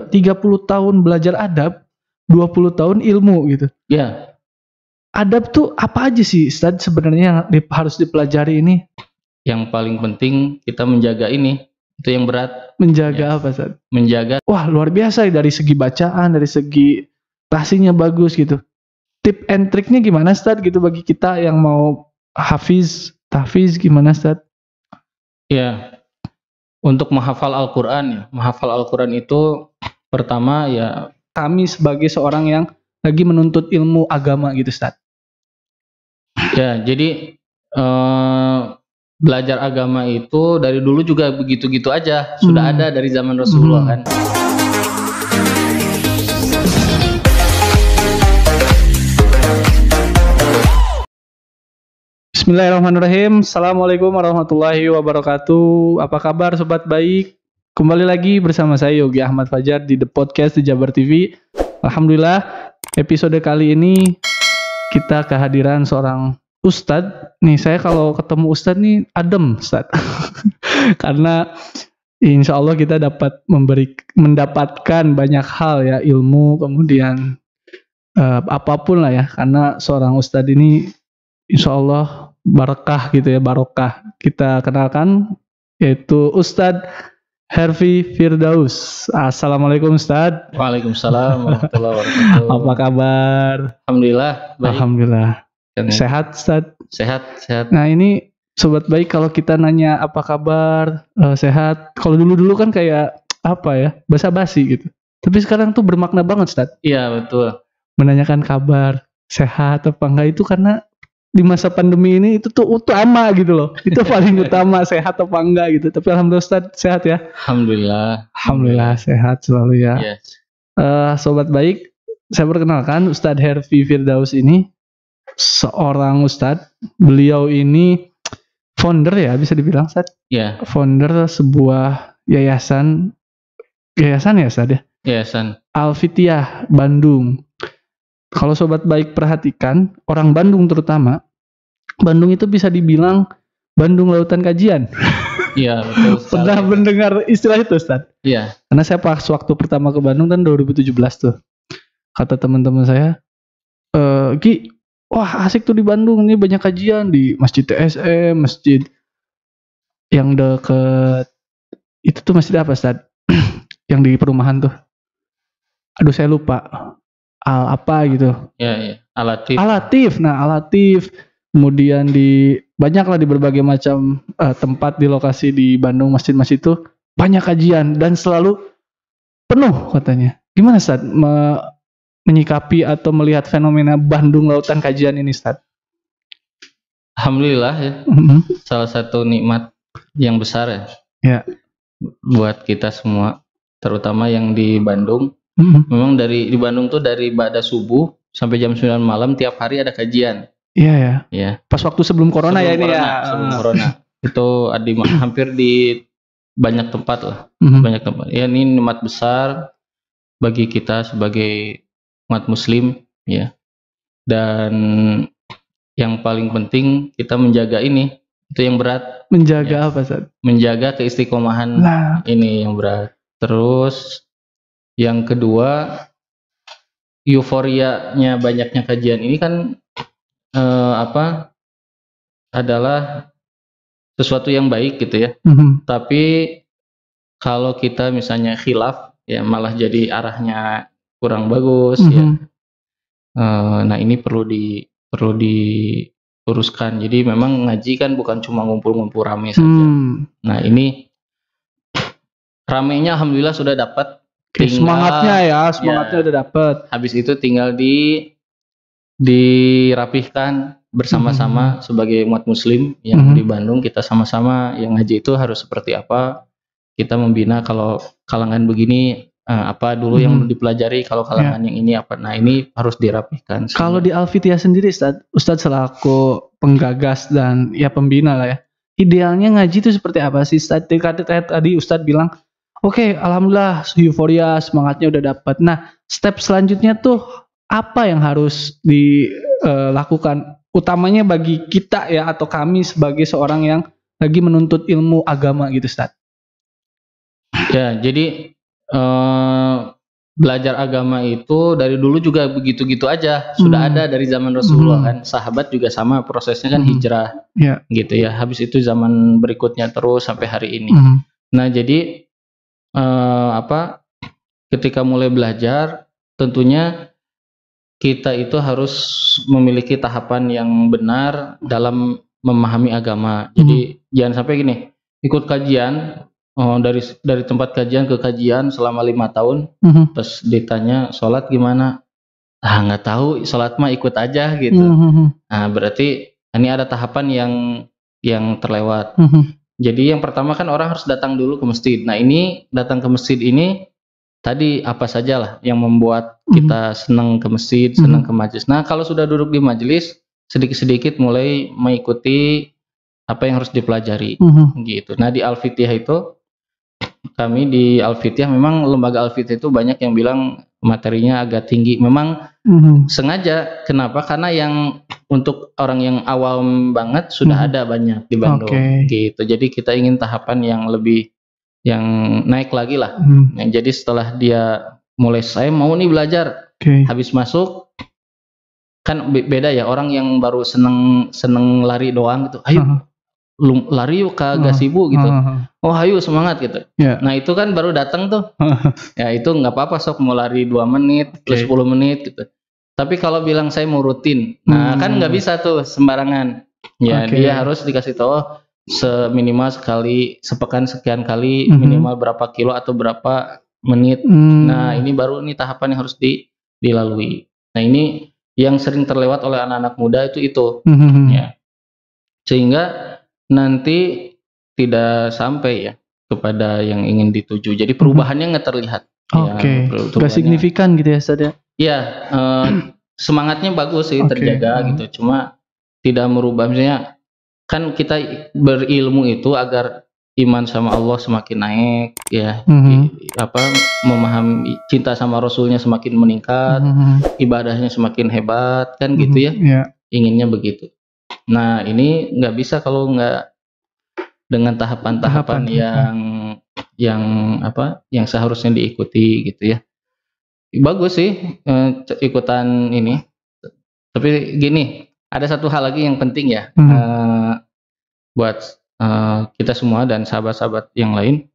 30 tahun belajar adab, 20 tahun ilmu gitu. Ya, Adab tuh apa aja sih Ustadz sebenarnya yang harus dipelajari ini? yang paling penting kita menjaga ini, itu yang berat. Menjaga Ya. apa Ustadz? Menjaga. Wah luar biasa ya, dari segi bacaan, dari segi passingnya bagus gitu. Tip and triknya gimana Ustadz gitu bagi kita yang mau tahfiz gimana Ustadz? Ya, untuk menghafal Al-Quran ya. Menghafal Al-Quran itu pertama ya, Kami sebagai seorang yang lagi menuntut ilmu agama gitu Ustadz. ya jadi belajar agama itu dari dulu juga begitu-gitu aja. Sudah ada dari zaman Rasulullah kan. Bismillahirrahmanirrahim. Assalamualaikum warahmatullahi wabarakatuh. Apa kabar sobat baik? Kembali lagi bersama saya Yogi Ahmad Fajar di The Podcast di Jabar TV. Alhamdulillah, episode kali ini kita kehadiran seorang Ustadz. Nih saya kalau ketemu Ustadz nih adem Ustadz. Karena insya Allah kita dapat mendapatkan banyak hal ya, ilmu, kemudian apapun lah ya. Karena seorang Ustadz ini insya Allah barokah gitu ya, barokah. Kita kenalkan yaitu Ustadz Herfi Firdaus. Assalamualaikum Ustadz. Waalaikumsalam warahmatullahi wabarakatuh. Apa kabar? Alhamdulillah baik. Alhamdulillah. Sehat Ustadz? Sehat. Nah ini sobat baik, kalau kita nanya apa kabar, sehat. Kalau dulu kan kayak apa ya, basa-basi gitu. Tapi sekarang tuh bermakna banget Ustadz. Iya betul. Menanyakan kabar, sehat apa enggak itu karena di masa pandemi ini itu tuh utama gitu loh. Itu paling utama, sehat apa enggak gitu. Tapi alhamdulillah Ustadz sehat ya. Alhamdulillah sehat selalu ya. Yes. Sobat baik, saya perkenalkan Ustadz Herfi Firdaus ini seorang Ustadz. Beliau ini founder ya, bisa dibilang Ustadz. Ya. Founder sebuah yayasan ya Ustadz ya. Yayasan Al-Fitiah Bandung. Kalau sobat baik perhatikan, orang Bandung terutama, Bandung itu bisa dibilang Bandung Lautan Kajian. Iya betul. Pernah mendengar istilah itu Ustaz? Iya. Karena saya pas waktu pertama ke Bandung kan 2017 tuh, kata teman-teman saya, Ki, wah asik tuh di Bandung, ini banyak kajian di Masjid TSM, masjid yang deket itu tuh masjid apa Ustaz? Yang di perumahan tuh. Aduh saya lupa. Apa gitu. Ya. Al-Latif. Nah, Al-Latif. Kemudian banyaklah di berbagai macam tempat di lokasi di Bandung, masjid-masjid itu banyak kajian dan selalu penuh katanya. Gimana Ustaz menyikapi atau melihat fenomena Bandung Lautan Kajian ini Ustaz? Alhamdulillah ya. Salah satu nikmat yang besar ya. Ya. Buat kita semua, terutama yang di Bandung. Memang di Bandung tuh dari ba'da subuh sampai jam 9 malam tiap hari ada kajian. Iya. Pas waktu sebelum corona ya ini ya. Sebelum corona. Itu hampir di banyak tempat lah. Banyak tempat. Ya ini nikmat besar bagi kita sebagai umat muslim ya. Dan yang paling penting kita menjaga ini. Itu yang berat. Menjaga apa Ustaz? Menjaga keistiqomahan ini yang berat. Terus yang kedua, euforianya banyaknya kajian ini kan adalah sesuatu yang baik gitu ya. Tapi kalau kita misalnya khilaf ya malah jadi arahnya kurang bagus ya. Nah ini perlu diluruskan. Jadi memang ngaji kan bukan cuma ngumpul-ngumpul rame saja. Nah ini ramenya alhamdulillah sudah dapat. Semangatnya udah dapet. Habis itu tinggal dirapihkan bersama-sama sebagai umat muslim yang di Bandung. Kita sama-sama yang ngaji itu harus seperti apa. Kita membina kalau kalangan begini apa dulu yang dipelajari, kalau kalangan yang ini apa. Nah ini harus dirapihkan. Kalau di Al-Fitiah sendiri Ustadz selaku penggagas dan ya pembina lah ya, idealnya ngaji itu seperti apa sih Ustadz? Tadi Ustadz bilang oke, alhamdulillah euforia, semangatnya udah dapat. Nah, step selanjutnya tuh apa yang harus dilakukan? Utamanya bagi kita ya atau kami sebagai seorang yang lagi menuntut ilmu agama gitu, Ustaz. Ya, jadi belajar agama itu dari dulu juga begitu-gitu aja, sudah ada dari zaman Rasulullah kan. Sahabat juga sama prosesnya kan hijrah, gitu ya. Habis itu zaman berikutnya terus sampai hari ini. Nah jadi ketika mulai belajar, tentunya kita itu harus memiliki tahapan yang benar dalam memahami agama. Jadi jangan sampai gini, ikut kajian. Dari tempat kajian ke kajian selama 5 tahun, terus ditanya sholat gimana? Nggak tahu, sholat mah ikut aja gitu. Nah berarti ini ada tahapan yang terlewat. Jadi yang pertama kan orang harus datang dulu ke masjid. Nah ini datang ke masjid ini tadi apa saja lah yang membuat kita senang ke masjid, senang ke majelis. Nah kalau sudah duduk di majelis, sedikit-sedikit mulai mengikuti apa yang harus dipelajari, gitu. Nah di Al-Fitiyah itu, kami di Al-Fitiyah, memang lembaga Al-Fitiyah itu banyak yang bilang materinya agak tinggi. Memang sengaja, kenapa? Karena yang untuk orang yang awam banget sudah ada banyak di Bandung, gitu. Jadi kita ingin tahapan yang lebih, yang naik lagi lah. Jadi setelah dia mulai, saya mau nih belajar, habis masuk, kan beda ya, orang yang baru seneng lari doang gitu, ayo lari yuk ke gazebo gitu, oh ayo semangat gitu. Nah itu kan baru datang tuh, ya itu nggak apa-apa, sok mau lari 2 menit, plus 10 menit gitu. Tapi kalau bilang saya mau rutin, nah kan nggak bisa tuh sembarangan. Ya dia harus dikasih tahu seminimal sekali, sepekan sekian kali, minimal berapa kilo atau berapa menit. Nah ini baru nih tahapan yang harus dilalui. Nah ini yang sering terlewat oleh anak-anak muda itu, ya. Sehingga nanti tidak sampai ya kepada yang ingin dituju. Jadi perubahannya nggak terlihat. Nggak signifikan gitu ya, Ustaz ya? Iya, semangatnya bagus sih, terjaga gitu. Cuma tidak merubah, misalnya kan kita berilmu itu agar iman sama Allah semakin naik, ya. Memahami cinta sama Rasulnya semakin meningkat, ibadahnya semakin hebat, kan gitu ya. Inginnya begitu. Nah ini nggak bisa kalau nggak dengan tahapan-tahapan yang seharusnya diikuti gitu ya. Bagus sih ikutan ini. Tapi gini, ada satu hal lagi yang penting ya, buat kita semua dan sahabat-sahabat yang lain.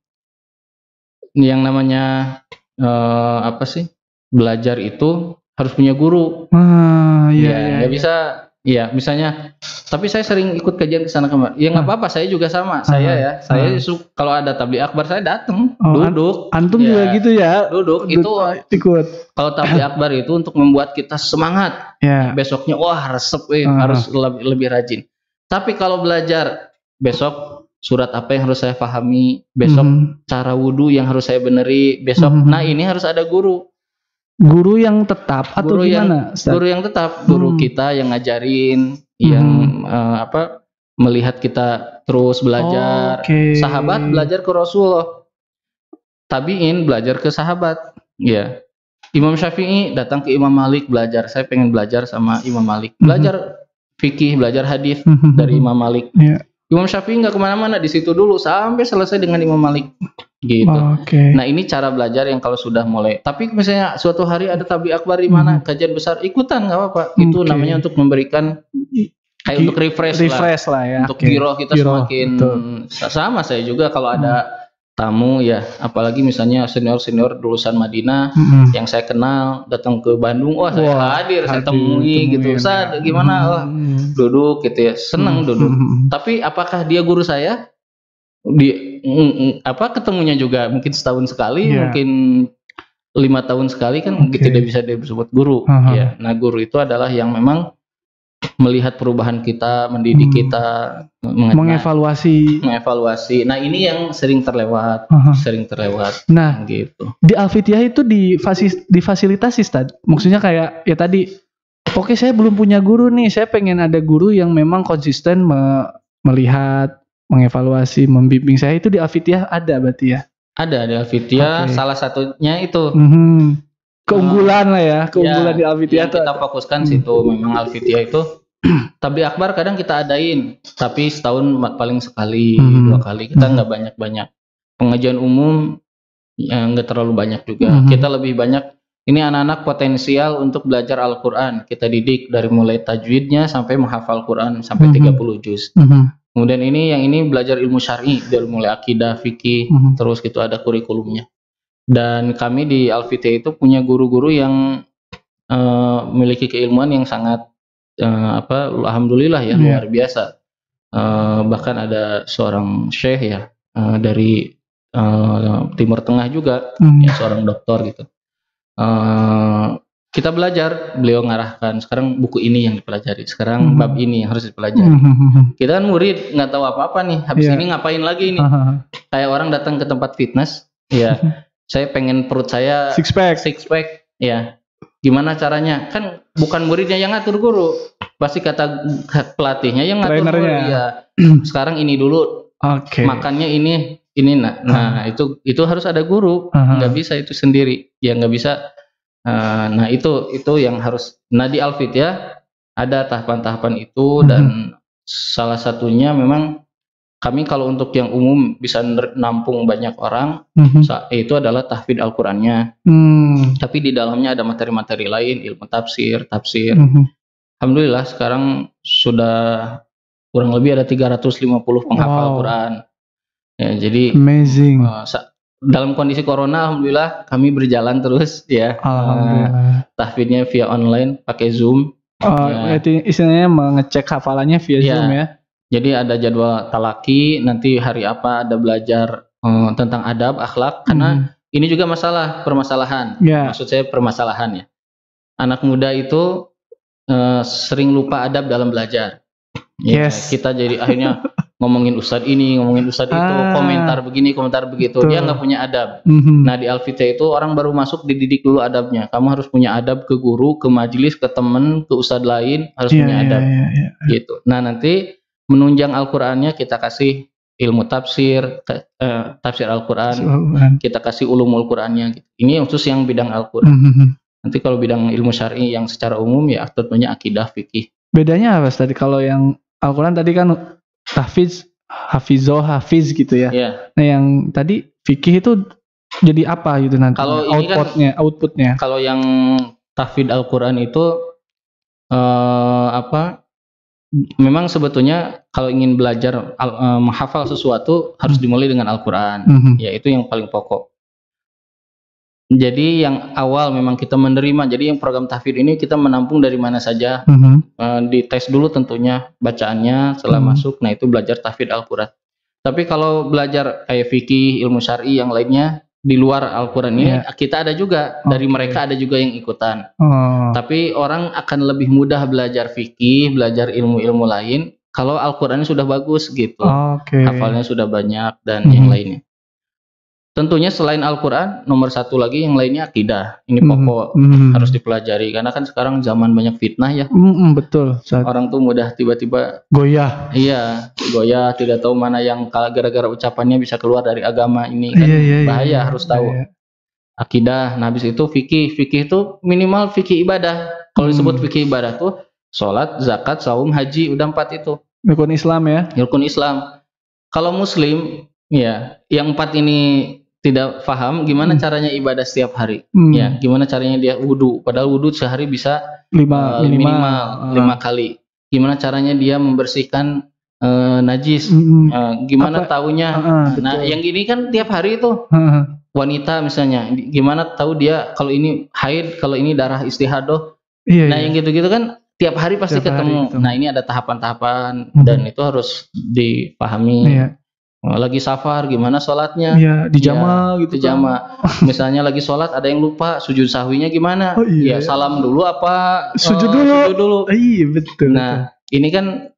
Yang namanya belajar itu harus punya guru. Nggak bisa. Iya, misalnya, tapi saya sering ikut kajian ke sana kemari. Ya nggak apa-apa, saya juga sama. Saya kalau ada tabligh akbar saya datang, duduk. Antum juga gitu ya? Duduk itu ikut. Kalau tabligh akbar itu untuk membuat kita semangat. Besoknya wah resep, harus lebih rajin. Tapi kalau belajar, besok surat apa yang harus saya pahami, besok cara wudhu yang harus saya beneri, besok. Nah ini harus ada guru. Guru yang tetap atau gimana? Guru yang tetap, guru kita yang ngajarin, yang melihat kita terus belajar. Sahabat belajar ke Rasulullah, tabiin belajar ke sahabat. Ya, Imam Syafi'i datang ke Imam Malik belajar. Saya pengen belajar sama Imam Malik, belajar fikih, belajar hadis dari Imam Malik. Imam Syafi'i nggak kemana-mana, di situ dulu sampai selesai dengan Imam Malik, gitu. Nah ini cara belajar yang kalau sudah mulai. Tapi misalnya suatu hari ada tabligh akbar di mana, kajian besar, ikutan nggak apa-apa. Itu namanya untuk memberikan kayak untuk refresh lah ya. Untuk giroh kita semakin sama. Saya juga kalau ada tamu ya, apalagi misalnya senior lulusan Madinah yang saya kenal datang ke Bandung, saya hadir, saya temui gitu. Ustaz gimana? Duduk gitu ya, senang duduk. Tapi apakah dia guru saya? Ketemunya juga mungkin setahun sekali, mungkin 5 tahun sekali kan, tidak bisa disebut guru. Ya, nah guru itu adalah yang memang melihat perubahan kita, mendidik kita, mengevaluasi. Nah ini yang sering terlewat, Nah, gitu. Di Al-Fitiyah itu difasilitasi, Ustaz. Maksudnya kayak ya tadi, oke saya belum punya guru nih, saya pengen ada guru yang memang konsisten melihat, mengevaluasi, membimbing saya. Itu di Al-Fitiyah ada berarti ya? Ada di Al-Fitiyah, salah satunya itu. Keunggulan lah ya, keunggulan di Al-Fitiyah kita fokuskan situ. Memang Al-Fitiyah itu tabligh akbar kadang kita adain, tapi setahun paling sekali, 2 kali. Kita nggak banyak-banyak. Pengajian umum nggak terlalu banyak juga. Kita lebih banyak, ini anak-anak potensial untuk belajar Al-Quran. Kita didik dari mulai tajwidnya sampai menghafal Quran sampai 30 juz. Kemudian yang ini belajar ilmu syar'i dari mulai akidah, fikih, terus gitu ada kurikulumnya. Dan kami di Al-Fitya itu punya guru-guru yang memiliki keilmuan yang sangat alhamdulillah ya, luar biasa. Bahkan ada seorang syekh ya dari Timur Tengah juga, ya, seorang doktor gitu. Kita belajar, beliau ngarahkan, sekarang buku ini yang dipelajari, sekarang bab ini yang harus dipelajari. Kita kan murid, nggak tahu apa-apa nih, habis ini ngapain lagi nih? Kayak orang datang ke tempat fitness, ya, saya pengen perut saya six pack, ya. Gimana caranya? Kan bukan muridnya yang ngatur, guru. Pasti kata pelatihnya yang ngatur guru. Ya. Sekarang ini dulu. Makannya ini. Nah, itu harus ada guru. Nggak bisa itu sendiri. Ya nggak bisa. Nah, itu yang harus. Nah, di Al-Fitya ada tahapan-tahapan itu dan salah satunya memang kami kalau untuk yang umum bisa nampung banyak orang, itu adalah tahfidz Al-Qurannya. Tapi di dalamnya ada materi-materi lain, ilmu tafsir. Alhamdulillah sekarang sudah kurang lebih ada 350 penghafal Al-Quran. Ya, jadi amazing. Dalam kondisi corona, alhamdulillah kami berjalan terus ya. Tahfidznya via online, pakai Zoom. Itu istilahnya mengecek hafalannya via Zoom ya. Jadi ada jadwal talaki, nanti hari apa ada belajar tentang adab, akhlak, karena ini juga permasalahan. Maksud saya permasalahan ya. Anak muda itu sering lupa adab dalam belajar. Kita jadi akhirnya ngomongin ustadz ini, ngomongin ustadz itu, komentar begini, komentar begitu. Dia nggak punya adab. Nah, di Al-Fitya itu orang baru masuk dididik dulu adabnya. Kamu harus punya adab ke guru, ke majelis, ke teman, ke ustadz lain, harus punya adab. Gitu. Nah, nanti menunjang Al-Qurannya kita kasih ilmu tafsir, tafsir Al-Quran, kita kasih ulumul Qurannya. Ini khusus yang bidang Al-Quran. Nanti kalau bidang ilmu syar'i yang secara umum ya tentunya akidah, fikih. Bedanya apa tadi? Kalau yang Al-Quran tadi kan hafiz gitu ya. Nah, yang tadi fikih itu jadi apa gitu nanti? Kalau outputnya. Kalau yang tahfidz Al-Quran itu memang sebetulnya kalau ingin belajar menghafal sesuatu harus dimulai dengan Al-Quran. Ya, itu yang paling pokok. Jadi yang awal memang kita menerima. Jadi yang program tahfidz ini kita menampung dari mana saja. Dites dulu tentunya bacaannya setelah masuk. Nah, itu belajar tahfidz Al-Quran. Tapi kalau belajar kayak fikih, ilmu syar'i yang lainnya di luar Al-Quran ini kita ada juga. Dari mereka ada juga yang ikutan. Tapi orang akan lebih mudah belajar fikih, belajar ilmu-ilmu lain kalau Al-Qurannya sudah bagus gitu. Hafalnya sudah banyak dan yang lainnya. Tentunya selain Al-Quran, nomor satu lagi yang lainnya akidah. Ini pokok harus dipelajari karena kan sekarang zaman banyak fitnah ya. Betul. Orang tuh mudah tiba-tiba goyah. Iya, goyah, tidak tahu mana yang gara-gara ucapannya bisa keluar dari agama ini kan. Bahaya, harus tahu. Akidah, nah habis itu fikih. Fikih itu minimal fikih ibadah. Kalau disebut fikih ibadah tuh sholat, zakat, saum, haji, udah 4 itu. Rukun Islam ya. Rukun Islam. Kalau Muslim, ya, yang 4 ini tidak paham gimana caranya ibadah setiap hari. Ya, gimana caranya dia wudu. Padahal wudu sehari bisa minimal 5 kali. Gimana caranya dia membersihkan najis. Gimana taunya. Nah, yang gini kan tiap hari itu. Wanita misalnya, gimana tahu dia kalau ini haid, kalau ini darah istihadah. Yang gitu-gitu kan tiap hari pasti ketemu. Nah, ini ada tahapan-tahapan dan itu harus dipahami. Lagi safar gimana sholatnya? Dijama gitu. Dijama. Misalnya lagi sholat ada yang lupa sujud sahwinya gimana? Ya salam dulu apa? Sujud dulu. Iya betul. Nah, ini kan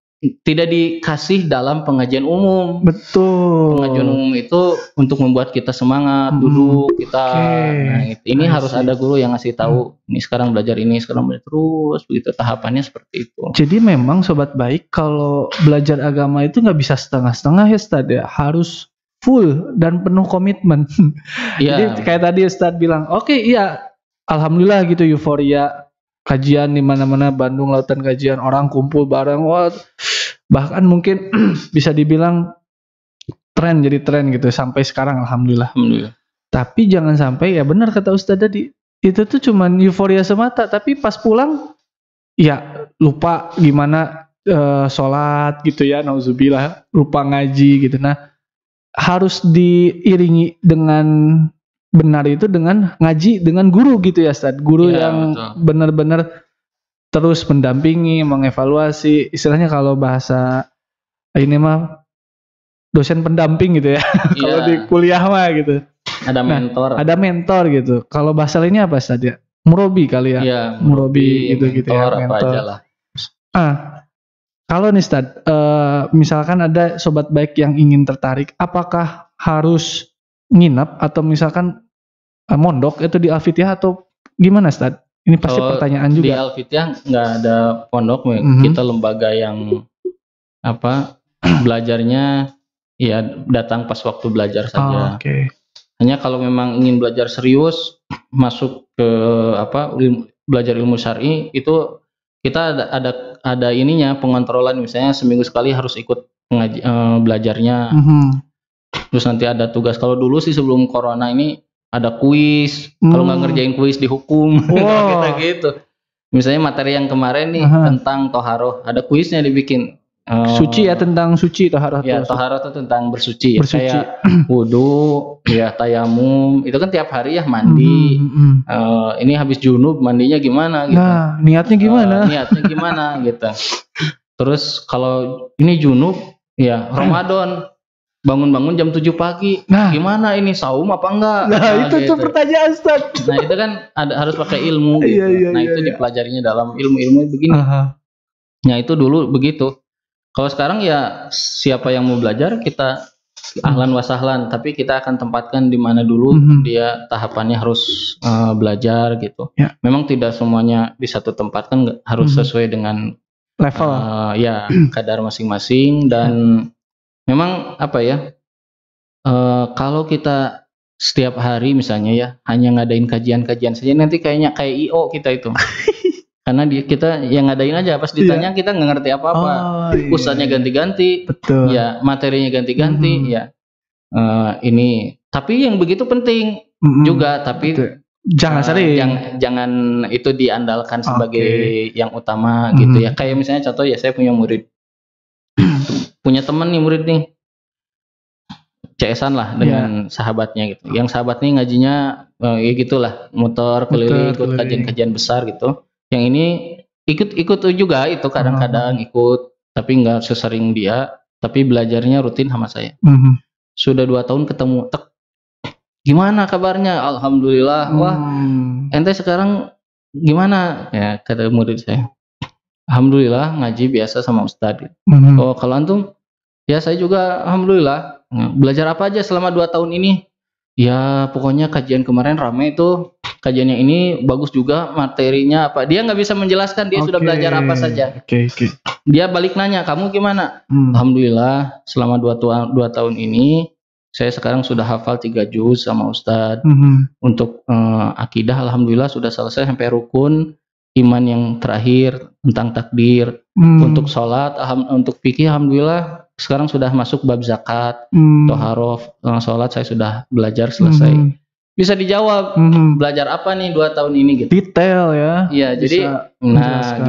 tidak dikasih dalam pengajian umum. Betul. Pengajian umum itu untuk membuat kita semangat, duduk kita. Nah, ini harus ada guru yang ngasih tahu. Ini sekarang belajar ini, sekarang belajar terus begitu tahapannya seperti itu. Jadi memang sobat baik kalau belajar agama itu nggak bisa setengah-setengah ya Ustadz ya, harus full dan penuh komitmen. Jadi kayak tadi Ustadz bilang, alhamdulillah gitu euforia. Kajian di mana-mana, Bandung Lautan Kajian, orang kumpul bareng, bahkan mungkin bisa dibilang jadi tren gitu sampai sekarang alhamdulillah. Tapi jangan sampai, ya benar kata Ustadz tadi, itu tuh cuman euforia semata, tapi pas pulang ya lupa gimana sholat gitu ya, nauzubillah, lupa ngaji gitu. Nah, harus diiringi dengan benar itu dengan ngaji dengan guru gitu ya Ustadz. Guru Ya, yang betul. benar-benar terus mendampingi, mengevaluasi, istilahnya kalau bahasa ini mah dosen pendamping gitu ya. Kalau di Iya, kuliah mah gitu. ada mentor. Ada mentor gitu. Kalau bahasa lainnya apa saja? Murobi kali ya. Iya, Murobi gitu-gitu ya, mentor apa mentor. aja lah. Kalau nih Stad, misalkan ada sobat baik yang ingin tertarik, apakah harus nginap atau misalkan mondok itu di Al-Fitiah atau gimana Stad? Ini pasti Kalau pertanyaan di juga. Al-Fitiah nggak ada pondok, kita lembaga yang belajarnya ya datang pas waktu belajar saja. Oke. Hanya kalau memang ingin belajar serius, masuk ke belajar ilmu syar'i, itu kita ada ininya, pengontrolan, misalnya seminggu sekali harus ikut belajarnya. Terus nanti ada tugas. Kalau dulu sih sebelum corona ini ada kuis. Kalau nggak ngerjain kuis dihukum. Gitu. Misalnya materi yang kemarin nih tentang toharoh, ada kuisnya dibikin. Suci ya, tentang suci toharoh. Ya, toharoh itu tentang bersuci. Kayak wudu, ya tayamum, itu kan tiap hari ya mandi. Ini habis junub mandinya gimana gitu. Nah, niatnya gimana? Niatnya gimana gitu. Terus kalau ini junub, ya Ramadan, bangun-bangun jam 7 pagi. Nah, gimana ini saum apa enggak? Nah, itu gitu. tuh pertanyaan Ustaz. Nah, itu kan harus pakai ilmu gitu. Itu dipelajarinya dalam ilmu-ilmu begini. Nah, itu dulu begitu. Kalau sekarang ya siapa yang mau belajar, kita ahlan wasahlan, tapi kita akan tempatkan di mana dulu dia tahapannya harus belajar gitu. Memang tidak semuanya di satu tempat, kan harus sesuai dengan level ya kadar masing-masing. Dan memang kalau kita setiap hari misalnya ya hanya ngadain kajian-kajian saja, nanti kayaknya kayak IO kita itu. Karena kita yang ngadain aja, pas ditanya kita nggak ngerti apa-apa. Ustadznya ganti-ganti, ya materinya ganti-ganti, ya ini. Tapi yang begitu penting juga, tapi jangan sering. Jangan itu diandalkan sebagai yang utama gitu ya. Kayak misalnya contoh ya, saya punya murid, punya teman nih murid nih, CS-an lah dengan sahabatnya gitu. Yang sahabat nih ngajinya ya gitulah, muter keliling ikut kajian-kajian besar gitu. Yang ini ikut juga itu kadang-kadang ikut, tapi nggak sesering dia, tapi belajarnya rutin sama saya. Sudah 2 tahun ketemu, gimana kabarnya? Alhamdulillah. Wah, ente sekarang gimana? Ya kata murid saya, alhamdulillah ngaji biasa sama Ustadz. Oh, kalau antum? Ya saya juga alhamdulillah. Belajar apa aja selama 2 tahun ini? Ya pokoknya kajian kemarin rame itu. Kajian yang ini bagus juga, materinya apa. Dia nggak bisa menjelaskan dia sudah belajar apa saja. Dia balik nanya, kamu gimana? Alhamdulillah selama 2 tahun ini saya sekarang sudah hafal 3 juz sama Ustadz. Untuk akidah alhamdulillah sudah selesai sampai rukun iman yang terakhir tentang takdir. Untuk sholat, untuk fikih alhamdulillah sekarang sudah masuk bab zakat, toharoh, sholat saya sudah belajar selesai. Bisa dijawab, belajar apa nih 2 tahun ini gitu. Detail ya. Iya, jadi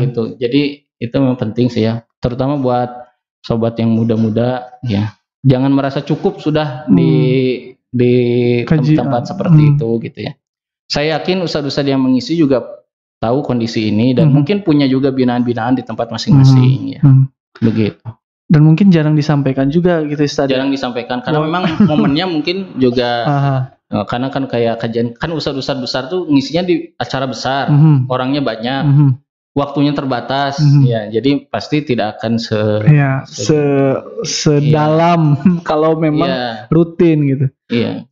gitu. Jadi itu memang penting sih ya, terutama buat sobat yang muda-muda ya. Jangan merasa cukup sudah di tempat seperti itu gitu ya. Saya yakin ustadz-ustadz yang mengisi juga tahu kondisi ini dan mungkin punya juga binaan-binaan di tempat masing-masing ya. Begitu. Dan mungkin jarang disampaikan juga gitu Ustadz. Jarang disampaikan karena memang momennya mungkin juga karena kan kayak kajian kan ustadz-ustadz besar tuh ngisinya di acara besar, orangnya banyak, waktunya terbatas, ya jadi pasti tidak akan sedalam kalau memang rutin gitu.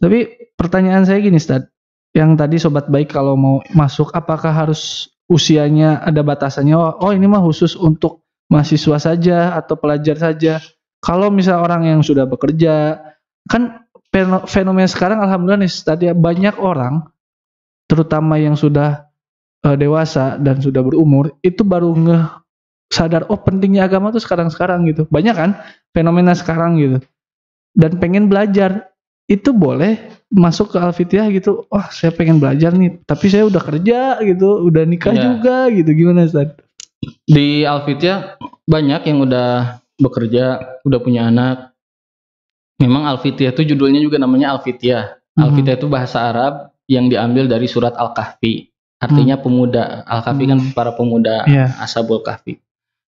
Tapi pertanyaan saya gini Ustadz, yang tadi sobat baik kalau mau masuk apakah harus usianya ada batasannya? Oh ini mah khusus untuk mahasiswa saja atau pelajar saja. Kalau misal orang yang sudah bekerja, kan fenomena sekarang alhamdulillah nih tadi banyak orang terutama yang sudah dewasa dan sudah berumur itu baru sadar pentingnya agama tuh sekarang gitu. Banyak kan fenomena sekarang gitu. Dan pengen belajar. itu boleh masuk ke Al-Fitiah gitu. Wah, saya pengen belajar nih, tapi saya udah kerja gitu, udah nikah juga gitu. Gimana, Ustaz? Di Al-Fitiah banyak yang udah bekerja, udah punya anak. Memang Al-Fitiah itu judulnya juga namanya Al-Fitiah. Al-Fitiah itu bahasa Arab yang diambil dari surat Al-Kahfi. Artinya pemuda. Al-Kahfi kan para pemuda, Ashabul Kahfi.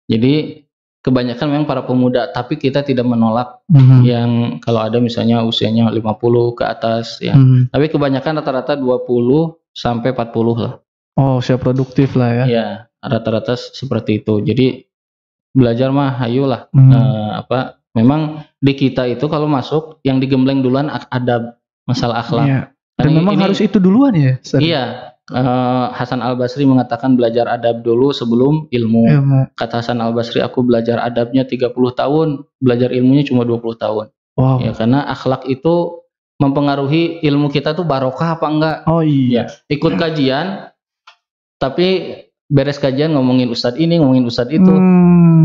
Jadi kebanyakan memang para pemuda, tapi kita tidak menolak yang kalau ada misalnya usianya 50 ke atas ya. Tapi kebanyakan rata-rata 20 sampai 40 lah. Oh, siap produktif lah ya. Ya, rata-rata seperti itu. Jadi belajar mah ayolah. Memang di kita itu kalau masuk yang digembleng duluan adab, masalah akhlak. Iya. Dan memang harus itu duluan ya. Iya. Hasan Al-Basri mengatakan belajar adab dulu sebelum ilmu. Kata Hasan Al-Basri, aku belajar adabnya 30 tahun, belajar ilmunya cuma 20 tahun. Wow. Ya, karena akhlak itu mempengaruhi ilmu kita tuh barokah apa enggak. Oh iya. Ya, ikut kajian, tapi beres kajian ngomongin ustadz ini, ngomongin ustadz itu,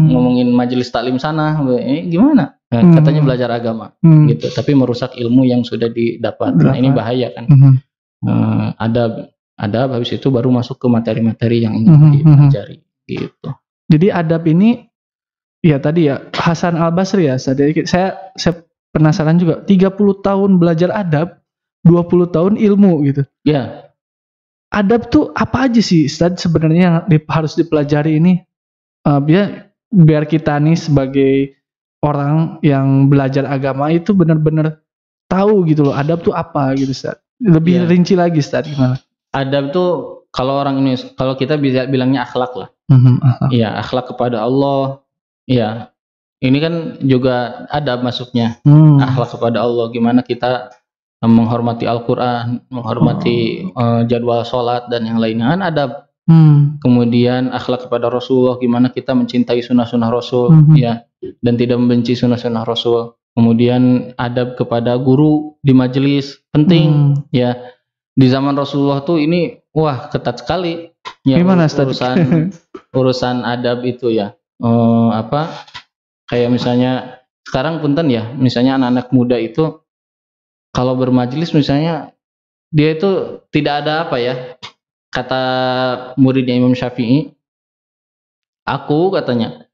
ngomongin majelis taklim sana, gimana? Katanya belajar agama, gitu. Tapi merusak ilmu yang sudah didapat. Nah, ini bahaya kan. Adab habis itu baru masuk ke materi-materi yang ingin dipelajari, gitu. Jadi adab ini, ya tadi ya Hasan Al-Basri ya. Saya penasaran juga. 30 tahun belajar adab, 20 tahun ilmu gitu. Ya. Adab tuh apa aja sih Ustaz sebenarnya yang harus dipelajari ini? Biar kita nih sebagai orang yang belajar agama itu benar-benar tahu gitu loh, adab tuh apa gitu Ustaz. Lebih rinci lagi Ustaz, gimana? Adab tuh kalau orang ini, kalau kita bisa bilangnya akhlak lah. Iya, akhlak kepada Allah. Iya. Ini kan juga adab masuknya. Akhlak kepada Allah, gimana kita menghormati Al-Quran, menghormati jadwal sholat dan yang lainnya, kan adab. Kemudian akhlak kepada Rasulullah, gimana kita mencintai sunnah-sunnah Rasul, ya, dan tidak membenci sunnah-sunnah Rasul. Kemudian adab kepada guru di majelis, penting, ya. Di zaman Rasulullah tuh ini, wah ketat sekali. Ya, gimana urusan adab itu ya. Kayak misalnya sekarang punten ya, misalnya anak-anak muda itu kalau bermajelis misalnya dia itu tidak ada apa ya, kata muridnya Imam Syafi'i, katanya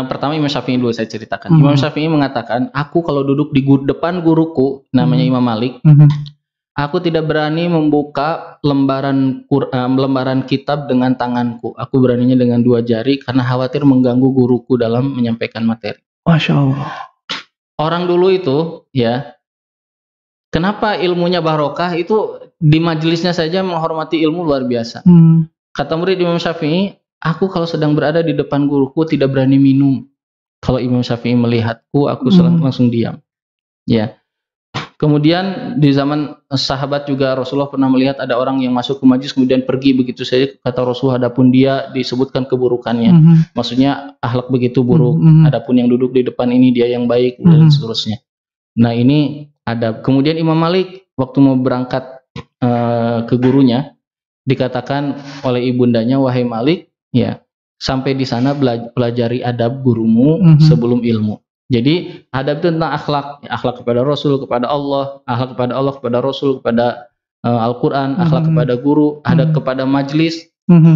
pertama Imam Syafi'i dulu saya ceritakan. Imam Syafi'i mengatakan, aku kalau duduk di depan guruku namanya Imam Malik, aku tidak berani membuka lembaran kitab dengan tanganku. Aku beraninya dengan 2 jari karena khawatir mengganggu guruku dalam menyampaikan materi. Masya Allah. Orang dulu itu ya, kenapa ilmunya barokah itu di majelisnya saja menghormati ilmu luar biasa. Kata murid Imam Syafi'i, aku kalau sedang berada di depan guruku tidak berani minum. Kalau Imam Syafi'i melihatku, aku langsung diam. Ya. Kemudian di zaman sahabat juga Rasulullah pernah melihat ada orang yang masuk ke majelis kemudian pergi begitu saja. Kata Rasulullah, adapun dia disebutkan keburukannya. Maksudnya akhlak begitu buruk. Adapun yang duduk di depan ini dia yang baik dan seterusnya. Nah, ini adab. Kemudian Imam Malik waktu mau berangkat ke gurunya dikatakan oleh ibundanya, wahai Malik, ya, sampai di sana pelajari adab gurumu sebelum ilmu. Jadi adab itu tentang akhlak, akhlak kepada Rasul, kepada Allah, akhlak kepada Allah, kepada Rasul, kepada Al-Quran, akhlak kepada guru, adab kepada majlis,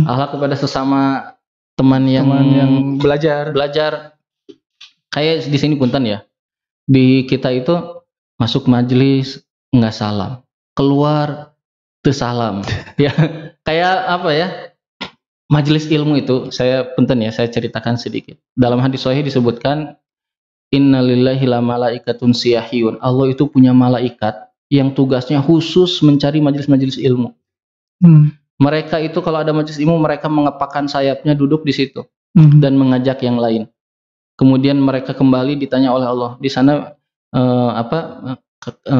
akhlak kepada sesama teman yang belajar. Kayak di sini punten ya, di kita itu masuk majlis nggak salam, keluar salam. Ya, kayak apa ya? Majelis ilmu itu saya punten ya, saya ceritakan sedikit. Dalam hadis sahih disebutkan, innalillahi la malaikatun siyahiyun. Allah itu punya malaikat yang tugasnya khusus mencari majelis-majelis ilmu. Mereka itu kalau ada majelis ilmu, mereka mengepakkan sayapnya duduk di situ dan mengajak yang lain. Kemudian mereka kembali ditanya oleh Allah, di sana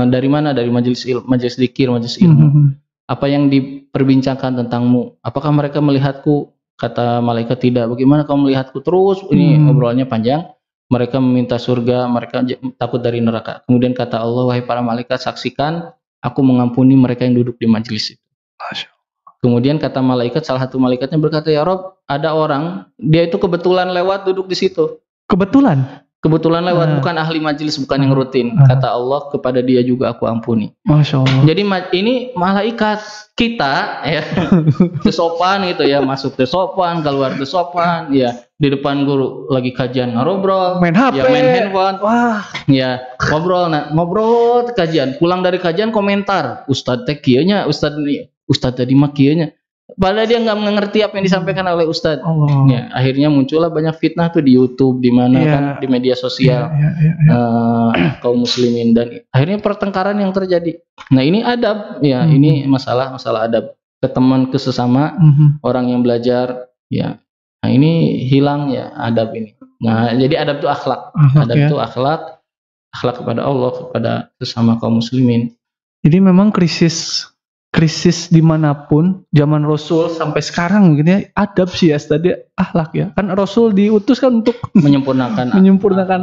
dari mana? Dari majelis ilmu, majelis dzikir, majelis ilmu. Apa yang diperbincangkan tentangmu? Apakah mereka melihatku? Kata malaikat, tidak. Bagaimana kamu melihatku? Terus ini obrolannya panjang. Mereka meminta surga, mereka takut dari neraka. Kemudian kata Allah, wahai para malaikat, saksikan aku mengampuni mereka yang duduk di majelis itu. Kemudian kata malaikat, salah satu malaikatnya berkata, ya Rob, ada orang, dia itu kebetulan lewat duduk di situ. Kebetulan? Kebetulan lewat, bukan ahli majelis, bukan yang rutin. Kata Allah, kepada dia juga aku ampuni. Masya Allah. Jadi ini malaikat kita ya, tersopan gitu ya, masuk tersopan, keluar tersopan, ya di depan guru lagi kajian ngobrol, main HP, ya main handphone, wah, ya ngobrol kajian, pulang dari kajian komentar, Ustadz teh kieu nya, Ustadz tadi mah kieu nya. Padahal dia nggak mengerti apa yang disampaikan oleh Ustadz. Ya, akhirnya muncullah banyak fitnah tuh di YouTube, di mana kan di media sosial kaum muslimin, dan akhirnya pertengkaran yang terjadi. Nah ini adab, ya ini masalah adab ke teman, ke sesama orang yang belajar, ya. Nah ini hilang ya adab ini. Nah jadi adab itu akhlak, adab itu akhlak kepada Allah, kepada sesama kaum muslimin. Jadi memang krisis dimanapun, zaman Rasul sampai sekarang mungkin ya, adab sih ya tadi, akhlak ya. Kan Rasul diutus kan untuk menyempurnakan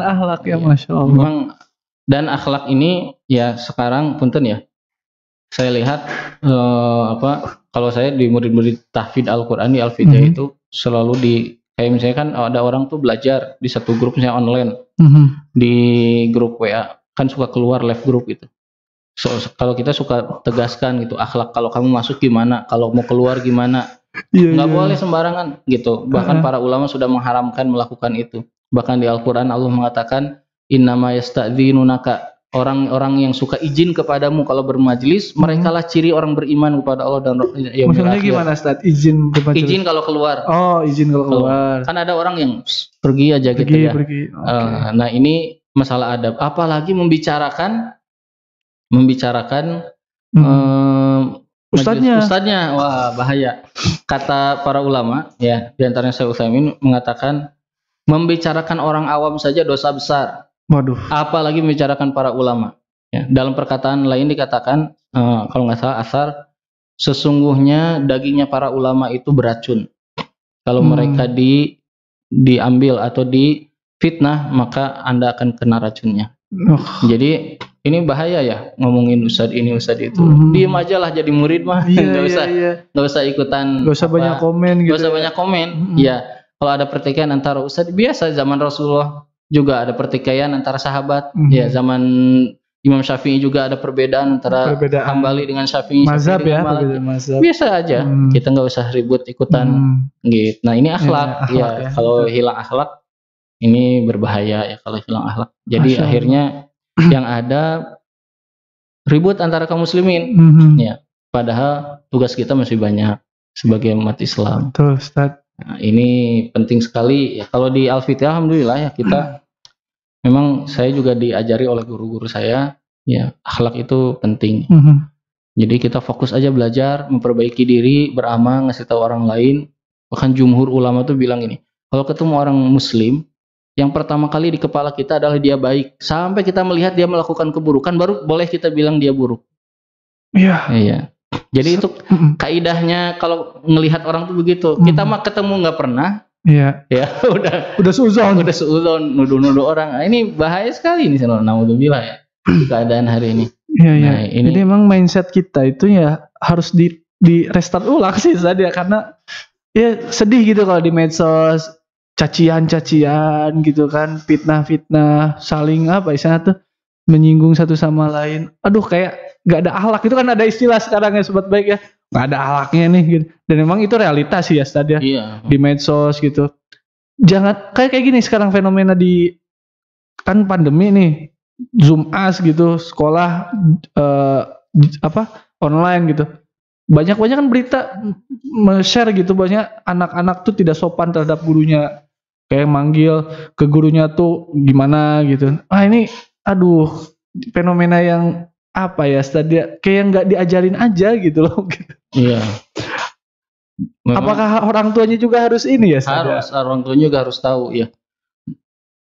akhlak ya, Masya Allah. Memang, dan akhlak ini ya sekarang punten ya, saya lihat kalau saya di murid-murid tahfidz Al-Quran di Al-Fidya itu selalu kayak misalnya kan ada orang tuh belajar di satu grup misalnya online, di grup WA kan suka keluar live group gitu. Kalau kita suka tegaskan gitu, akhlak kalau kamu masuk gimana, kalau mau keluar gimana, nggak boleh sembarangan gitu. Bahkan para ulama sudah mengharamkan melakukan itu. Bahkan di Al-Quran Allah mengatakan, innama yasta'dzinunaka, orang-orang yang suka izin kepadamu kalau bermajlis, mereka lah ciri orang beriman kepada Allah dan yaumil akhir. Maksudnya gimana Ustaz? Izin bermajlis? Izin kalau keluar. Oh, izin kalau keluar. Kan ada orang yang pergi aja gitu ya. Okay. Nah ini masalah adab. Apalagi membicarakan ustadznya, wah bahaya. Kata para ulama ya, diantaranya Syekh Utsaimin mengatakan, membicarakan orang awam saja dosa besar. Waduh. Apalagi membicarakan para ulama. Ya, dalam perkataan lain dikatakan, kalau nggak salah asar, sesungguhnya dagingnya para ulama itu beracun. Kalau mereka diambil atau difitnah, maka Anda akan kena racunnya. Jadi ini bahaya ya, ngomongin ustadz ini ustadz itu. Diem aja lah jadi murid mah, nggak usah ikutan, nggak usah banyak komen gitu. Nggak usah banyak komen. Ya, kalau ada pertikaian antara ustadz, biasa zaman Rasulullah juga ada pertikaian antara sahabat. Ya, zaman Imam Syafi'i juga ada perbedaan antara Hambali dengan Syafi'i. Mazhab ya, mazhab. Biasa aja, kita nggak usah ribut ikutan. Gitu. Nah ini akhlak, ya. Kalau hilang akhlak, ini berbahaya ya kalau hilang akhlak. Jadi akhirnya yang ada ribut antara kaum muslimin. Ya, padahal tugas kita masih banyak sebagai umat Islam. Betul, Ustaz. Nah, ini penting sekali ya. Kalau di Al-Fidya alhamdulillah ya, kita memang saya juga diajari oleh guru-guru saya ya, akhlak itu penting. Jadi kita fokus aja belajar, memperbaiki diri, beramal, ngasih tahu orang lain. Bahkan jumhur ulama tuh bilang ini, kalau ketemu orang muslim, yang pertama kali di kepala kita adalah dia baik. Sampai kita melihat dia melakukan keburukan, baru boleh kita bilang dia buruk. Iya. Jadi itu kaidahnya kalau ngelihat orang tuh begitu. Kita mah ketemu nggak pernah. Iya. Ya udah seuzon, nuduh-nuduh orang. Nah, ini bahaya sekali nih, naudzubillah ya. Keadaan hari ini. Iya. Nah, jadi emang mindset kita itu ya harus di restart ulang sih tadi ya, karena ya sedih gitu kalau di medsos. Cacian gitu kan, fitnah, saling istilahnya tuh menyinggung satu sama lain. Aduh, kayak nggak ada akhlak. Itu kan ada istilah sekarang ya sobat baik ya, nggak ada akhlaknya nih gitu. Dan memang itu realitas sih ya Ustaz ya. Di medsos gitu. Jangan kayak gini sekarang fenomena kan pandemi nih, Zoom gitu, sekolah online gitu. Banyak kan berita share gitu, banyak anak-anak tuh tidak sopan terhadap gurunya. Kayak manggil ke gurunya tuh gimana gitu. Ini aduh, fenomena yang kayak nggak diajarin aja gitu loh. Iya. Apakah orang tuanya juga harus ini ya? Harus, orang tuanya juga harus tahu ya.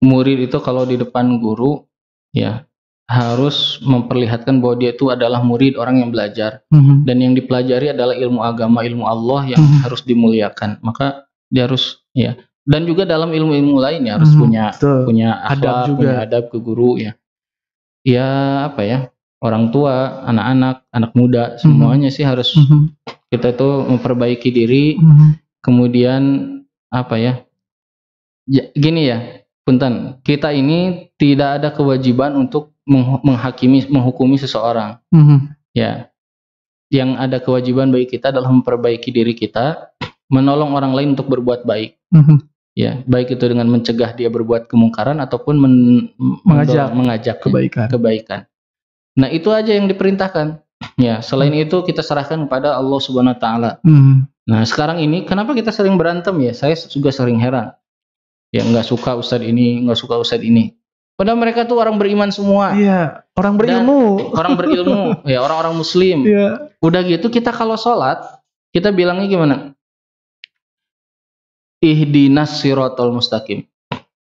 Murid itu kalau di depan guru ya harus memperlihatkan bahwa dia itu adalah murid, orang yang belajar, dan yang dipelajari adalah ilmu agama, ilmu Allah yang harus dimuliakan. Maka dia harus ya. Dan juga dalam ilmu-ilmu lain ya harus punya akhlak, punya adab ke guru ya. Ya orang tua, anak-anak, anak muda, semuanya sih harus kita itu memperbaiki diri. Kemudian gini ya, punten, kita ini tidak ada kewajiban untuk menghukumi seseorang. Ya, yang ada kewajiban bagi kita adalah memperbaiki diri kita, menolong orang lain untuk berbuat baik. Ya, baik itu dengan mencegah dia berbuat kemungkaran ataupun mengajak kebaikan. Nah, itu aja yang diperintahkan. Ya, selain itu kita serahkan kepada Allah Subhanahu wa taala. Nah, sekarang ini kenapa kita sering berantem ya? Saya juga sering heran. Ya, nggak suka ustadz ini, nggak suka ustadz ini. Padahal mereka tuh orang beriman semua. Iya, orang berilmu. Orang berilmu, ya orang-orang muslim. Iya. Udah gitu kita kalau sholat, kita bilangnya gimana? Ihdinas siratal mustaqim.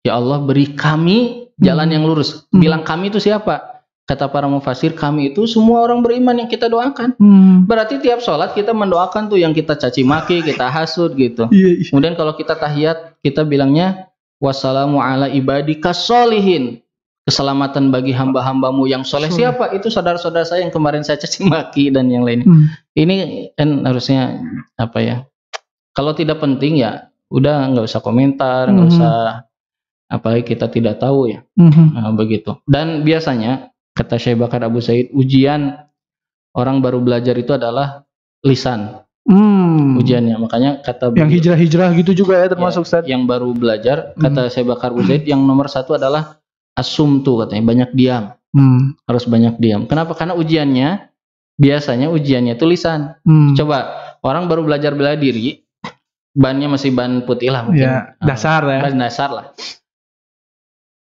Ya Allah, beri kami jalan yang lurus. Bilang kami itu siapa? Kata para mufasir, kami itu semua orang beriman yang kita doakan. Berarti tiap sholat kita mendoakan tuh yang kita caci maki, kita hasud gitu. Kemudian kalau kita tahiyat, kita bilangnya wassalamu ala ibadika sholihin. Keselamatan bagi hamba-hambamu yang soleh. Siapa? Itu saudara-saudara saya yang kemarin saya caci maki dan yang lainnya. Ini kan harusnya apa ya? Kalau tidak penting ya udah nggak usah komentar, nggak usah, apalagi kita tidak tahu ya. Nah, begitu. Dan biasanya kata Syekh Bakar Abu Zaid, ujian orang baru belajar itu adalah lisan. Ujiannya, makanya kata yang hijrah-hijrah gitu juga ya termasuk ya, yang baru belajar, kata Syekh Bakar Abu Zaid, yang nomor 1 adalah asumtu, katanya banyak diam. Harus banyak diam. Kenapa? Karena ujiannya biasanya itu lisan. Coba orang baru belajar bela diri, bannya masih ban putih lah mungkin. Ya, dasar ya. Ban dasar lah.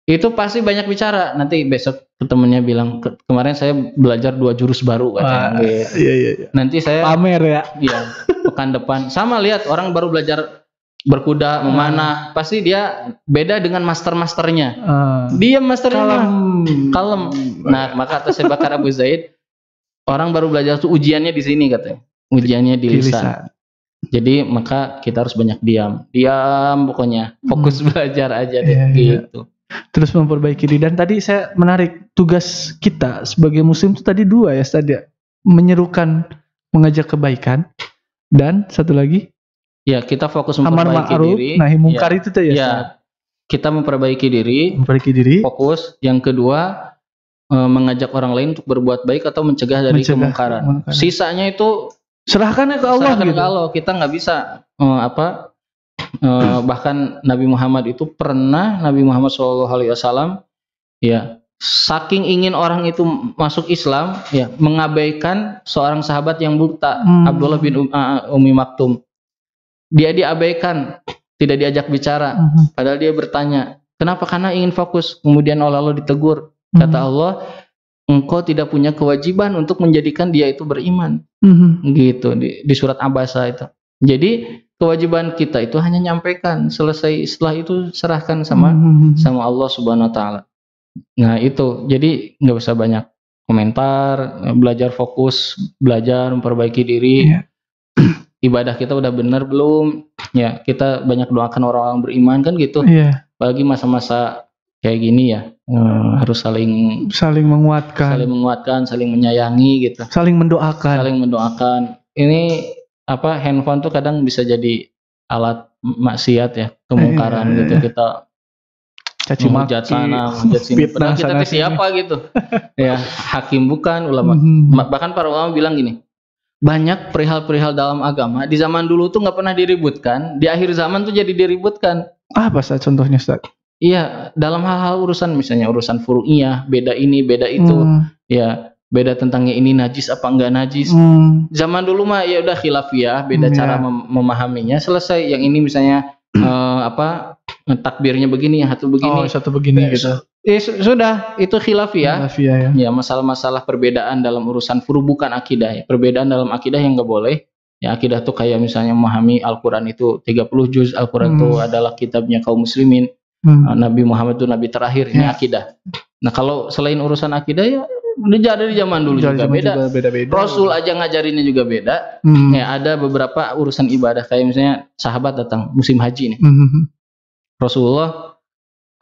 Itu pasti banyak bicara. Nanti besok temennya bilang, kemarin saya belajar 2 jurus baru katanya. Iya. Nanti saya pamer ya. Iya, pekan depan. Sama lihat orang baru belajar berkuda, memanah, pasti dia beda dengan masternya. Dia masternya kalem. Nah, maka kata Syekh Bakar Abu Zaid, orang baru belajar tuh ujiannya di sini katanya. Ujiannya di lisan. Jadi maka kita harus banyak diam pokoknya, fokus belajar aja deh gitu. Terus memperbaiki diri. Dan tadi saya menarik, tugas kita sebagai muslim itu tadi 2 ya tadi, menyerukan, mengajak kebaikan, dan satu lagi ya kita fokus memperbaiki diri. Nahi mungkar itu tuh ya. Ya, kita memperbaiki diri. Fokus. Yang kedua, mengajak orang lain untuk berbuat baik atau mencegah dari kemungkaran. Sisanya itu serahkan ke Allah. Serahkan ke Allah. Kita nggak bisa bahkan Nabi Muhammad itu pernah, Nabi Muhammad SAW ya, saking ingin orang itu masuk Islam ya, mengabaikan seorang sahabat yang buta, Abdullah bin Ummi Maktum. Dia diabaikan, tidak diajak bicara, padahal dia bertanya kenapa? Karena ingin fokus. Kemudian oleh Allah ditegur, kata Allah, engkau tidak punya kewajiban untuk menjadikan dia itu beriman. Gitu di surat Abasa itu. Jadi kewajiban kita itu hanya nyampaikan, selesai, setelah itu serahkan sama Allah Subhanahu wa taala. Nah, itu. Jadi nggak usah banyak komentar, belajar fokus, belajar memperbaiki diri. Ibadah kita udah benar belum? Ya, kita banyak doakan orang-orang beriman kan gitu. Apalagi masa-masa kayak gini ya, harus saling menguatkan, saling menyayangi gitu. Saling mendoakan. Ini handphone tuh kadang bisa jadi alat maksiat ya, kemungkaran gitu. Kita caci maki, sana, hujat sini. Padahal kita siapa gitu. Ya, hakim bukan, ulama. Bahkan para ulama bilang gini, banyak perihal-perihal dalam agama di zaman dulu tuh nggak pernah diributkan, di akhir zaman tuh jadi diributkan. Apa contohnya, Ustaz? Iya, dalam hal-hal urusan, misalnya urusan furu'iyah, beda ini, beda itu, ya. Beda tentangnya ini najis apa enggak najis. Zaman dulu mah ya udah khilafiyah, beda cara memahaminya, selesai. Yang ini misalnya takbirnya begini, satu begini gitu. Sudah, itu khilafiyah. Ya, masalah-masalah perbedaan dalam urusan furu, bukan akidah ya. Perbedaan dalam akidah yang enggak boleh. Ya, akidah tuh kayak misalnya memahami Al-Qur'an itu 30 juz, Al-Qur'an itu adalah kitabnya kaum muslimin. Nabi Muhammad itu nabi terakhir, ini akidah. Nah, kalau selain urusan akidah ya udah dari zaman dulu juga beda. Rasul aja ngajarinnya juga beda. Ya, ada beberapa urusan ibadah kayak misalnya sahabat datang musim haji nih. Rasulullah,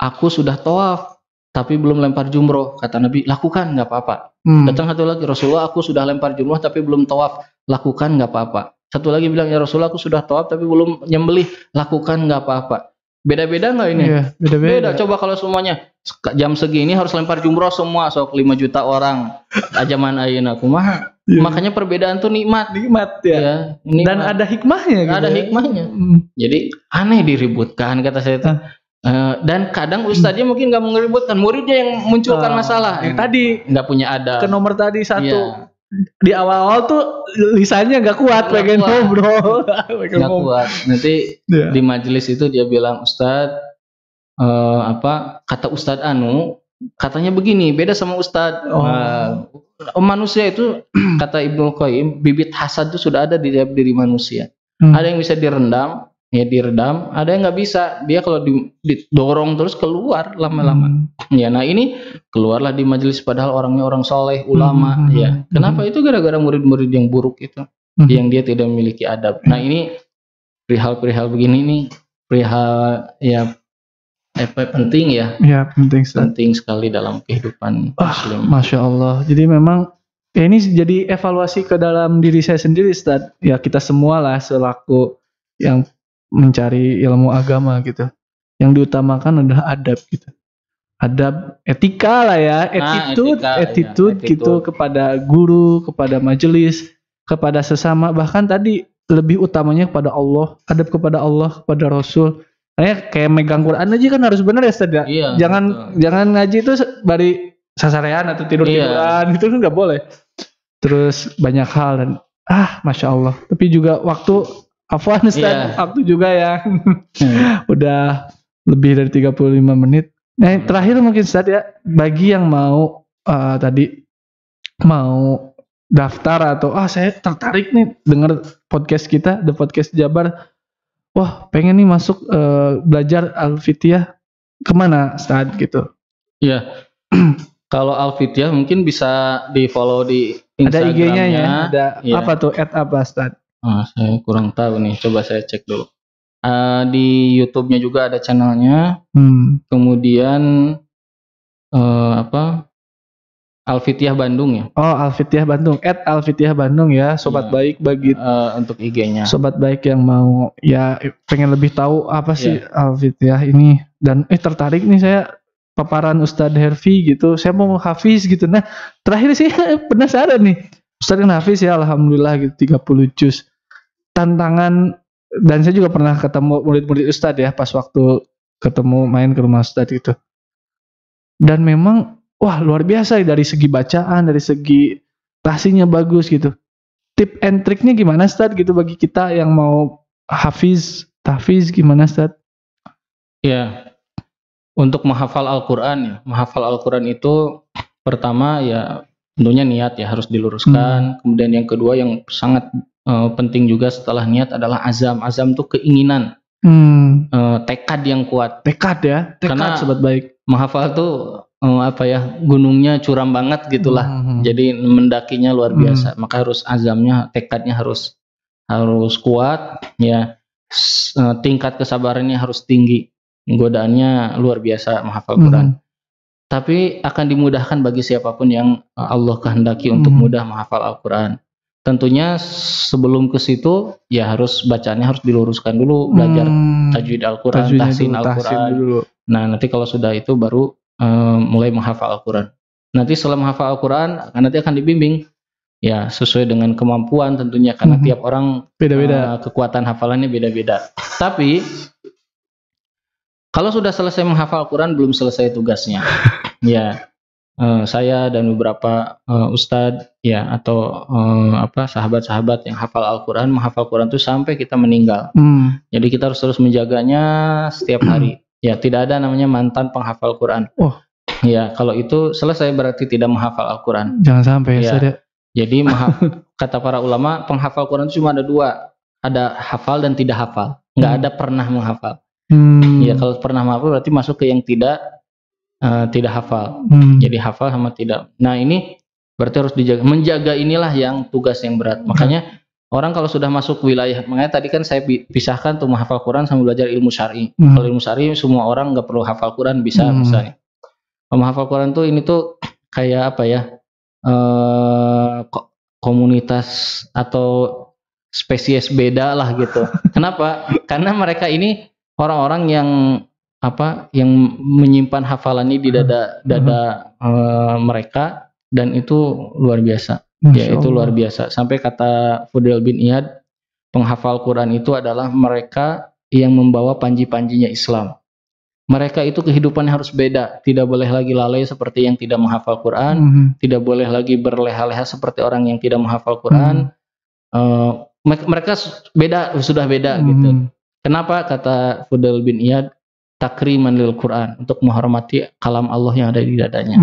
aku sudah tawaf tapi belum lempar jumroh. Kata Nabi, lakukan, nggak apa-apa. Datang satu lagi, Rasulullah, aku sudah lempar jumroh tapi belum tawaf. Lakukan, nggak apa-apa. Satu lagi bilang, ya Rasulullah, aku sudah tawaf tapi belum nyembelih. Lakukan, nggak apa-apa. Beda-beda nggak ini? Iya, beda-beda. Coba kalau semuanya jam segini harus lempar jumroh semua, sok 5 juta orang. Ajaman ayeuna kumaha. Iya. Makanya perbedaan tuh nikmat ya. Nikmat. Dan ada hikmahnya gitu. Ada hikmahnya. Jadi aneh diributkan kata saya itu. Dan kadang ustadznya mungkin nggak mau ngeributkan, muridnya yang munculkan masalah. Yang tadi nggak punya adab. Ke nomor tadi satu. Iya. Di awal-awal tuh lisannya nggak kuat pengen ngobrol. Nggak kuat. Nanti di majelis itu dia bilang, Ustadz, kata Ustadz Anu, katanya begini, beda sama Ustadz. Manusia itu kata Ibnu Qayyim, bibit hasad itu sudah ada di tiap diri manusia. Ada yang bisa direndam, ya diredam, ada yang nggak bisa. Dia kalau didorong terus keluar lama-lama. Ya, nah ini keluarlah di majelis padahal orangnya orang soleh, ulama. Ya, kenapa itu gara-gara murid-murid yang buruk itu, yang dia tidak memiliki adab. Nah ini perihal-perihal begini nih, perihal ya penting ya. Ya penting sekali dalam kehidupan Muslim. Masya Allah. Jadi memang ya ini jadi evaluasi ke dalam diri saya sendiri, Ustaz. Ya kita semua lah selaku yang mencari ilmu agama gitu. Yang diutamakan adalah adab gitu. Adab, etika lah ya, attitude gitu kepada guru, kepada majelis, kepada sesama, bahkan tadi lebih utamanya kepada Allah, adab kepada Allah, kepada Rasul. Kayak megang Quran aja kan harus benar ya Ustaz ya. Iya, jangan ngaji itu bari sasarean atau tidur-tiduran itu kan nggak boleh. Terus banyak hal dan Masya Allah. Tapi juga waktu Afwan Ustaz, waktu juga ya. Udah lebih dari 35 menit. Nah, terakhir mungkin Ustaz ya, bagi yang mau tadi mau daftar atau saya tertarik nih dengar podcast kita, The Podcast Jabar. Wah, pengen nih masuk belajar Al-Fityah, kemana Ustaz gitu? Iya. Kalau Al-Fityah mungkin bisa di-follow di Instagramnya. Ada IG-nya ya, ada apa tuh? @apa Ustaz? Saya kurang tahu nih, coba saya cek dulu. Di YouTube-nya juga ada channelnya. Kemudian Al-Fityah Bandung ya. Oh, Al-Fityah Bandung. @Al-Fityah Bandung ya, sobat baik bagi untuk IG-nya. Sobat baik yang mau ya pengen lebih tahu apa sih Al-Fityah ini dan tertarik nih saya paparan Ustadz Herfi gitu. Saya mau hafiz gitu. Nah, terakhir sih penasaran nih. Ustadz kan hafiz ya, alhamdulillah gitu 30 juz. Tantangan, dan saya juga pernah ketemu murid-murid Ustadz ya pas waktu ketemu main ke rumah Ustadz gitu. Dan memang luar biasa dari segi bacaan, dari segi tahsinya bagus gitu. Tip and triknya gimana Ustadz gitu bagi kita yang mau tahfiz gimana Ustadz? Ya, untuk menghafal Al-Quran menghafal Al-Quran itu pertama ya tentunya niat ya harus diluruskan. Kemudian yang kedua yang sangat penting juga setelah niat adalah azam. Azam itu keinginan, tekad yang kuat. Tekad karena sobat baik. Menghafal tuh gunungnya curam banget gitulah. Jadi mendakinya luar biasa. Maka harus azamnya, tekadnya harus kuat ya. Tingkat kesabarannya harus tinggi. Godaannya luar biasa menghafal Quran. Tapi akan dimudahkan bagi siapapun yang Allah kehendaki untuk mudah menghafal Al-Quran. Tentunya sebelum ke situ ya harus bacaannya harus diluruskan dulu, belajar tajwid Al-Quran, tahsin Al-Quran. Nah, nanti kalau sudah itu baru mulai menghafal Al-Quran. Nanti setelah menghafal Al-Quran nanti akan dibimbing ya sesuai dengan kemampuan tentunya, karena tiap orang beda-beda, kekuatan hafalannya beda-beda. Tapi kalau sudah selesai menghafal Al-Quran belum selesai tugasnya. Ya, saya dan beberapa ustadz ya atau sahabat-sahabat yang hafal Al-Quran, menghafal Quran itu sampai kita meninggal. Jadi kita harus terus menjaganya setiap hari. Ya, tidak ada namanya mantan penghafal Quran. Ya, kalau itu selesai berarti tidak menghafal Al-Quran. Jangan sampai ya. Jadi kata para ulama, penghafal Quran itu cuma ada dua, ada hafal dan tidak hafal. Nggak ada pernah menghafal. Ya, kalau pernah menghafal berarti masuk ke yang tidak hafal. Jadi hafal sama tidak. Nah, ini berarti harus dijaga. Menjaga inilah yang tugas yang berat. Makanya orang kalau sudah masuk wilayah, makanya tadi kan saya pisahkan tuh menghafal Quran sama belajar ilmu syar'i. Kalau ilmu syar'i semua orang nggak perlu hafal Quran bisa misalnya. Menghafal Quran tuh ini tuh kayak apa ya? Komunitas atau spesies beda lah gitu. Kenapa? Karena mereka ini orang-orang yang yang menyimpan hafalan ini di dada mereka, dan itu luar biasa. Ya, itu luar biasa. Sampai kata Fudail bin Iyad, penghafal Quran itu adalah mereka yang membawa panji-panjinya Islam. Mereka itu kehidupannya harus beda, tidak boleh lagi lalai seperti yang tidak menghafal Quran, tidak boleh lagi berleha-leha seperti orang yang tidak menghafal Quran. Mereka sudah beda gitu. Kenapa? Kata Fudail bin Iyad, takriman lil Quran, untuk menghormati kalam Allah yang ada di dadanya.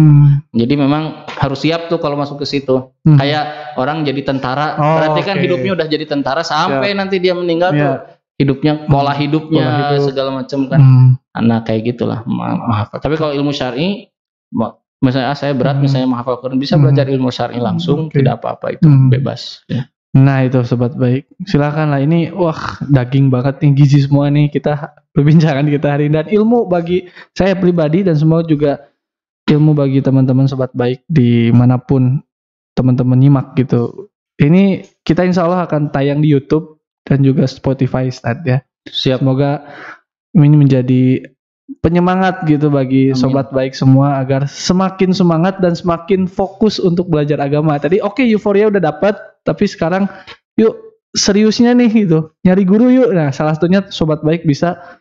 Jadi memang harus siap tuh kalau masuk ke situ. Kayak orang jadi tentara, berarti kan hidupnya udah jadi tentara sampai nanti dia meninggal tuh hidupnya, pola hidupnya segala macam kan. Nah kayak gitulah menghafal. Tapi kalau ilmu syar'i, misalnya saya berat misalnya menghafal Quran, bisa belajar ilmu syar'i langsung, tidak apa-apa, itu bebas. Ya. Nah itu sobat baik, silakanlah. Ini wah daging banget nih, gizi semua nih kita perbincangan kita hari ini, dan ilmu bagi saya pribadi dan semua juga ilmu bagi teman-teman sobat baik dimanapun teman-teman nyimak gitu. Ini kita insya Allah akan tayang di YouTube dan juga Spotify, Ustadz ya. Siap. Semoga ini menjadi penyemangat gitu bagi sobat baik semua, agar semakin semangat dan semakin fokus untuk belajar agama. Tadi euforia udah dapat, tapi sekarang yuk seriusnya nih gitu, nyari guru yuk. Nah salah satunya sobat baik bisa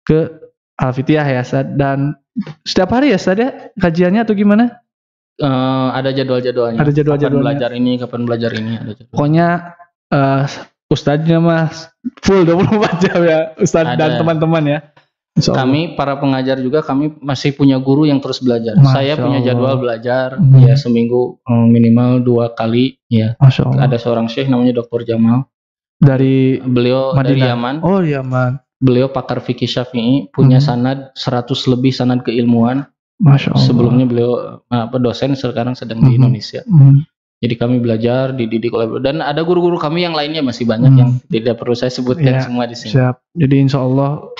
ke Al-Fitiah ya Ustaz. Dan setiap hari ya Ustaz ya kajiannya atau gimana? Ada jadwal-jadwalnya. Ada jadwal-jadwalnya. Kapan belajar ini, kapan belajar ini, ada jadwal. Pokoknya Ustadznya mas full 24 jam ya Ustadz dan teman-teman ya. Kami para pengajar juga, kami masih punya guru yang terus belajar. Saya punya jadwal belajar ya seminggu minimal 2 kali ya. Ada seorang syekh namanya Dr. Jamal, beliau dari Yaman. Oh Yaman. Beliau pakar fikih Syafi'i, punya sanad 100 lebih sanad keilmuan. Masya Allah. Sebelumnya beliau dosen, sekarang sedang di Indonesia. Jadi kami belajar, dididik oleh beliau. Dan ada guru-guru kami yang lainnya masih banyak yang tidak perlu saya sebutkan semua di sini. Siap. Jadi insya Allah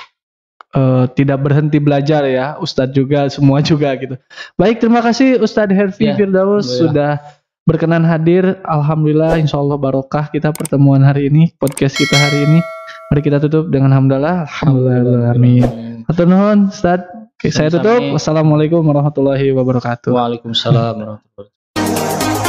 tidak berhenti belajar ya, Ustadz juga, semua juga gitu. Baik, terima kasih Ustadz Herfi Firdaus sudah berkenan hadir. Alhamdulillah, insya Allah barokah kita pertemuan hari ini, podcast kita hari ini. Mari kita tutup dengan hamdalah. Alhamdulillah. Amin. Hatur nuhun Ustadz. Saya tutup. Wassalamualaikum warahmatullahi wabarakatuh. Waalaikumsalam warahmatullahi wabarakatuh.